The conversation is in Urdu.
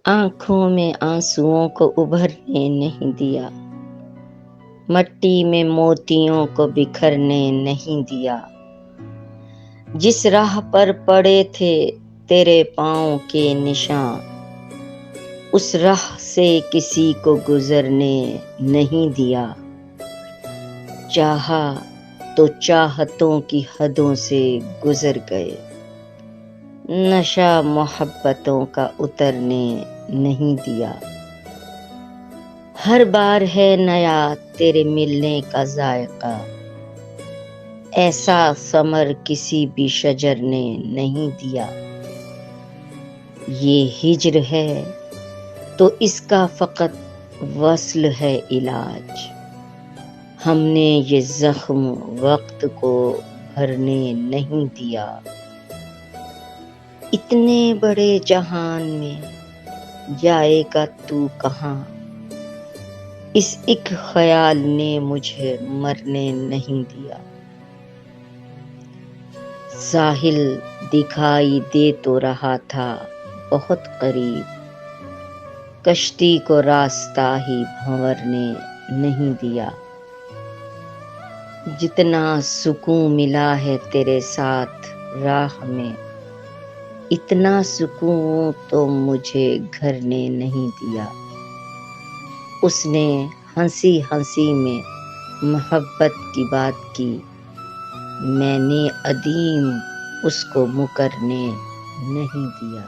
آنکھوں میں آنسوؤں کو ابھرنے نہیں دیا، مٹی میں موتیوں کو بکھرنے نہیں دیا۔ جس راہ پر پڑے تھے تیرے پاؤں کے نشان، اس راہ سے کسی کو گزرنے نہیں دیا۔ چاہا تو چاہتوں کی حدوں سے گزر گئے، نشہ محبتوں کا اترنے نہیں دیا۔ ہر بار ہے نیا تیرے ملنے کا ذائقہ، ایسا ثمر کسی بھی شجر نے نہیں دیا۔ یہ ہجر ہے تو اس کا فقط وصل ہے علاج، ہم نے یہ زخم وقت کو بھرنے نہیں دیا۔ اتنے بڑے جہان میں جائے گا تو کہاں، اس ایک خیال نے مجھے مرنے نہیں دیا۔ ساحل دکھائی دے تو رہا تھا بہت قریب، کشتی کو راستہ ہی بھنورنے نہیں دیا۔ جتنا سکون ملا ہے تیرے ساتھ راہ میں، اتنا سکون تو مجھے گھر نے نہیں دیا۔ اس نے ہنسی ہنسی میں محبت کی بات کی، میں نے عدیم اس کو مکرنے نہیں دیا۔